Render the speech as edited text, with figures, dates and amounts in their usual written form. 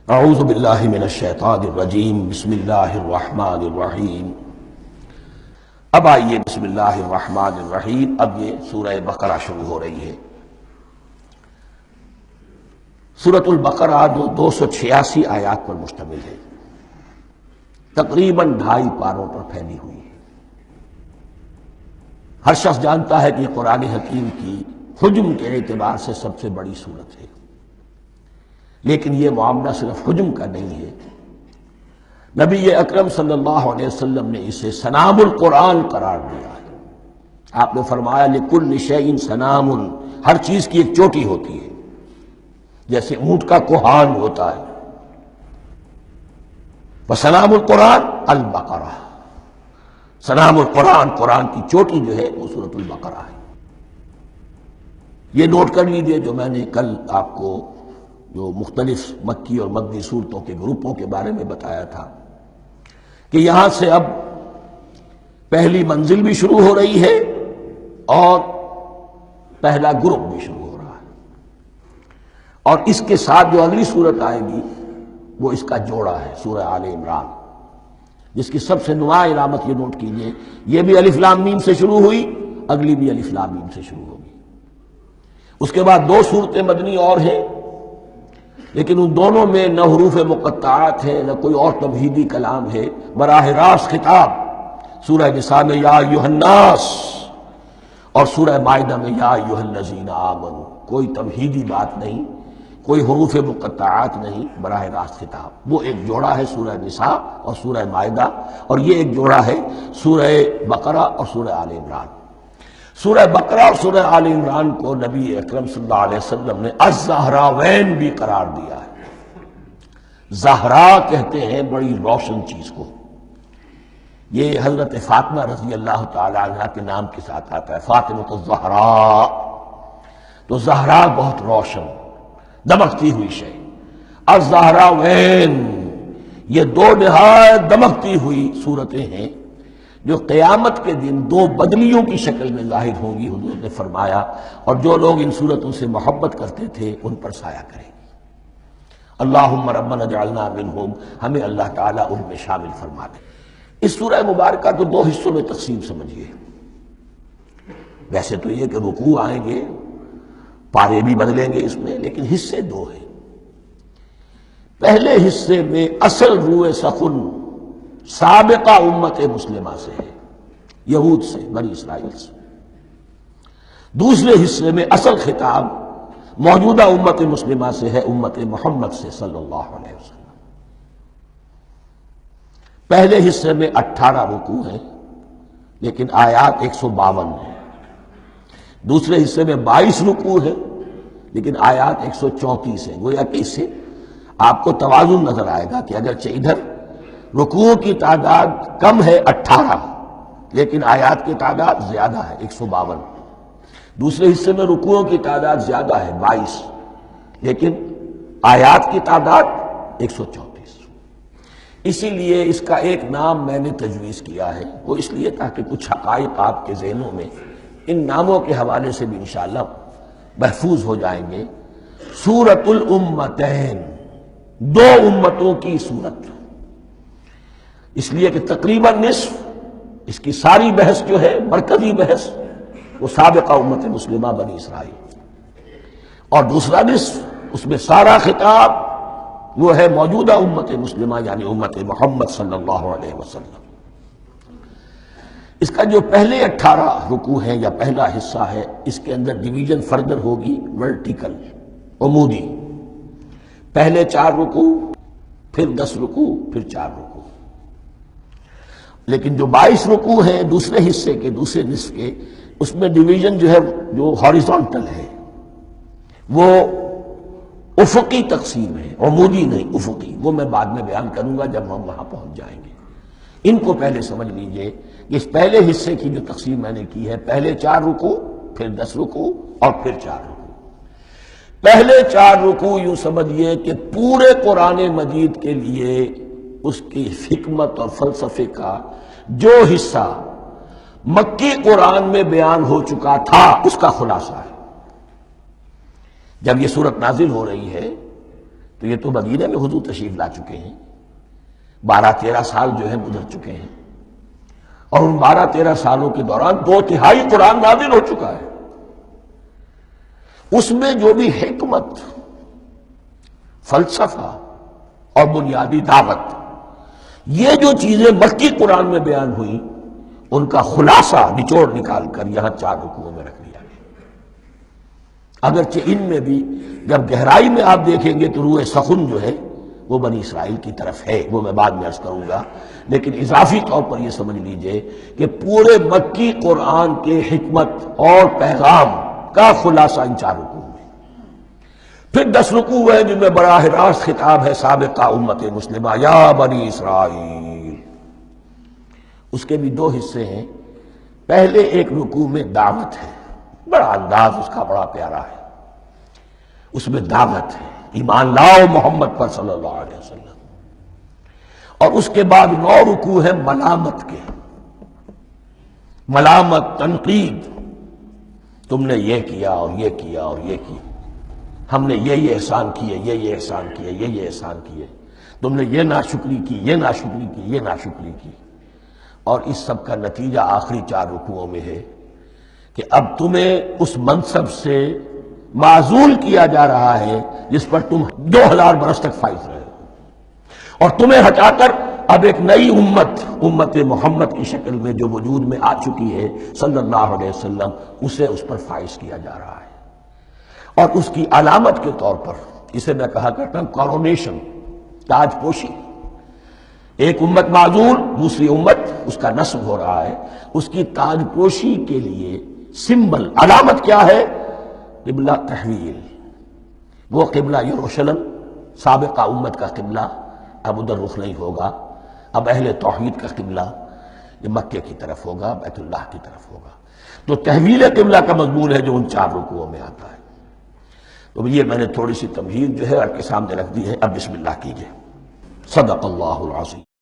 اعوذ باللہ من الشیطان الرجیم بسم اللہ الرحمن الرحیم۔ اب آئیے بسم اللہ الرحمن الرحیم، اب یہ سورہ بقرہ شروع ہو رہی ہے۔ سورۃ البقرہ جو 286 آیات پر مشتمل ہے، تقریباً 2.5 پاروں پر پھیلی ہوئی ہے۔ ہر شخص جانتا ہے کہ یہ قرآن حکیم کی حجم کے اعتبار سے سب سے بڑی سورت ہے، لیکن یہ معاملہ صرف حجم کا نہیں ہے۔ نبی اکرم صلی اللہ علیہ وسلم نے اسے سنام القرآن قرار دیا ہے۔ آپ نے فرمایا لکل شیء سنام، ہر چیز کی ایک چوٹی ہوتی ہے، جیسے اونٹ کا کوہان ہوتا ہے۔ وسنام القرآن البقرہ، سنام القرآن، قرآن کی چوٹی جو ہے وہ سورۃ البقرہ ہے۔ یہ نوٹ کر لیجئے جو میں نے کل آپ کو جو مختلف مکی اور مدنی صورتوں کے گروپوں کے بارے میں بتایا تھا کہ یہاں سے اب پہلی منزل بھی شروع ہو رہی ہے اور پہلا گروپ بھی شروع ہو رہا ہے، اور اس کے ساتھ جو اگلی صورت آئے گی وہ اس کا جوڑا ہے، سورہ آل عمران، جس کی سب سے نمایاں علامت یہ نوٹ کیجئے، یہ بھی الف لام میم سے شروع ہوئی، اگلی بھی الف لام میم سے شروع ہوگی۔ اس کے بعد 2 صورتیں مدنی اور ہیں، لیکن ان دونوں میں نہ حروف مقطعات ہیں نہ کوئی اور تمہیدی کلام ہے، براہ راست خطاب سورہ نساء میں یا ایھا الناس اور سورہ مائدہ میں یا ایھا الذین آمنوا، کوئی تمہیدی بات نہیں، کوئی حروف مقطعات نہیں، براہ راست خطاب۔ وہ ایک جوڑا ہے سورہ نساء اور سورہ مائدہ، اور یہ ایک جوڑا ہے سورہ بقرہ اور سورہ آل عمران۔ سورہ بقرہ اور سورہ آل عمران کو نبی اکرم صلی اللہ علیہ وسلم نے الزہراوین بھی قرار دیا ہے۔ زہرا کہتے ہیں بڑی روشن چیز کو، یہ حضرت فاطمہ رضی اللہ تعالی عنہ کے نام کے ساتھ آتا ہے، فاطمۃ الزہراء، تو زہرا بہت روشن دمکتی ہوئی شے۔ الزہراوین، یہ 2 نہایت دمکتی ہوئی صورتیں ہیں جو قیامت کے دن 2 بدلیوں کی شکل میں ظاہر ہوں گی، حضور نے فرمایا، اور جو لوگ ان صورتوں سے محبت کرتے تھے ان پر سایہ کریں گی۔ اللہم ربنا اجعلنا منہم، ہمیں اللہ تعالیٰ ان میں شامل فرما دے۔ اس سورہ مبارکہ کو 2 حصوں میں تقسیم سمجھیے۔ ویسے تو یہ کہ رکوع آئیں گے، پارے بھی بدلیں گے اس میں، لیکن حصے 2 ہیں۔ پہلے حصے میں اصل روح سخن سابقہ امت مسلمہ سے ہے، یہود سے، بنی اسرائیل سے۔ دوسرے حصے میں اصل خطاب موجودہ امت مسلمہ سے ہے، امت محمد سے صلی اللہ علیہ وسلم۔ پہلے حصے میں 18 رکوع ہیں لیکن آیات 152 ہیں۔ دوسرے حصے میں 22 رکوع ہیں لیکن آیات 134 ہیں۔ گویا کہ اس سے آپ کو توازن نظر آئے گا کہ اگرچہ ادھر رکوع کی تعداد کم ہے 18، لیکن آیات کی تعداد زیادہ ہے 152۔ دوسرے حصے میں رکوعوں کی تعداد زیادہ ہے 22، لیکن آیات کی تعداد 134۔ اسی لیے اس کا ایک نام میں نے تجویز کیا ہے، وہ اس لیے تاکہ کچھ حقائق آپ کے ذہنوں میں ان ناموں کے حوالے سے بھی انشاءاللہ محفوظ ہو جائیں گے۔ سورۃ الامتین، 2 امتوں کی سورت، اس لیے کہ تقریباً نصف اس کی ساری بحث جو ہے، مرکزی بحث، وہ سابقہ امت مسلمہ بنی اسرائیل، اور دوسرا نصف اس میں سارا خطاب وہ ہے موجودہ امت مسلمہ یعنی امت محمد صلی اللہ علیہ وسلم۔ اس کا جو پہلے 18 رکوع ہیں یا پہلا حصہ ہے، اس کے اندر ڈویژن فردر ہوگی ورٹیکل، عمودی۔ پہلے 4 رکوع، پھر 10 رکوع، پھر 4 رکوع۔ لیکن جو 22 رکوع ہیں دوسرے حصے کے، دوسرے نصف کے، اس میں ڈویژن جو ہے جو ہاریزونٹل ہے، وہ افقی تقسیم ہے، عمودی نہیں، افقی۔ وہ میں بعد میں بیان کروں گا جب ہم وہاں پہنچ جائیں گے۔ ان کو پہلے سمجھ لیجئے کہ اس پہلے حصے کی جو تقسیم میں نے کی ہے، پہلے 4 رکوع، پھر 10 رکوع اور پھر 4 رکوع۔ پہلے 4 رکوع یوں سمجھیے کہ پورے قرآن مجید کے لیے اس کی حکمت اور فلسفے کا جو حصہ مکی قرآن میں بیان ہو چکا تھا اس کا خلاصہ ہے۔ جب یہ صورت نازل ہو رہی ہے تو یہ تو مدینہ میں حضور تشریف لا چکے ہیں، 12-13 سال جو ہے گزر چکے ہیں، اور ان 12-13 سالوں کے دوران 2/3 قرآن نازل ہو چکا ہے۔ اس میں جو بھی حکمت، فلسفہ اور بنیادی دعوت، یہ جو چیزیں مکی قرآن میں بیان ہوئی، ان کا خلاصہ نچوڑ نکال کر یہاں 4 رکوعوں میں رکھ دیا گیا۔ اگرچہ ان میں بھی جب گہرائی میں آپ دیکھیں گے تو روح سخن جو ہے وہ بنی اسرائیل کی طرف ہے، وہ میں بعد میں عرض کروں گا، لیکن اضافی طور پر یہ سمجھ لیجئے کہ پورے مکی قرآن کے حکمت اور پیغام کا خلاصہ ان 4 رکوعوں میں۔ پھر 10 رکوع ہیں جن میں براہ راست خطاب ہے سابقہ امت مسلمہ، یا بنی اسرائیل۔ اس کے بھی 2 حصے ہیں۔ پہلے ایک رکوع میں دعوت ہے، بڑا انداز اس کا بڑا پیارا ہے، اس میں دعوت ہے، ایمان لاؤ محمد پر صلی اللہ علیہ وسلم۔ اور اس کے بعد 9 رکوع ہیں ملامت کے، ملامت، تنقید، تم نے یہ کیا اور یہ کیا اور یہ کیا، ہم نے یہ احسان کیے، یہ احسان کیے، یہ احسان کیے، تم نے یہ ناشکری کی، یہ ناشکری کی، یہ ناشکری کی۔ اور اس سب کا نتیجہ آخری 4 رکوعوں میں ہے کہ اب تمہیں اس منصب سے معزول کیا جا رہا ہے جس پر تم 2000 برس تک فائز رہے ہو، اور تمہیں ہٹا کر اب ایک نئی امت محمد کی شکل میں جو وجود میں آ چکی ہے صلی اللہ علیہ وسلم، اسے اس پر فائز کیا جا رہا ہے۔ اور اس کی علامت کے طور پر اسے میں کہا کرتا ہوں کورونیشن، تاج پوشی۔ ایک امت معزول، دوسری امت اس کا نصب ہو رہا ہے، اس کی تاج پوشی کے لیے سمبل، علامت کیا ہے؟ قبلہ تحویل۔ وہ قبلہ یروشلم، سابقہ امت کا قبلہ اب ادھر رخ نہیں ہوگا، اب اہل توحید کا قبلہ یہ مکے کی طرف ہوگا، بیت اللہ کی طرف ہوگا۔ تو تحویل قبلہ کا مضمون ہے جو ان 4 رکوعوں میں آتا ہے۔ تو یہ میں نے تھوڑی سی تمہید جو ہے آپ کے سامنے رکھ دی ہے۔ اب بسم اللہ کیجئے۔ صدق اللہ العظیم۔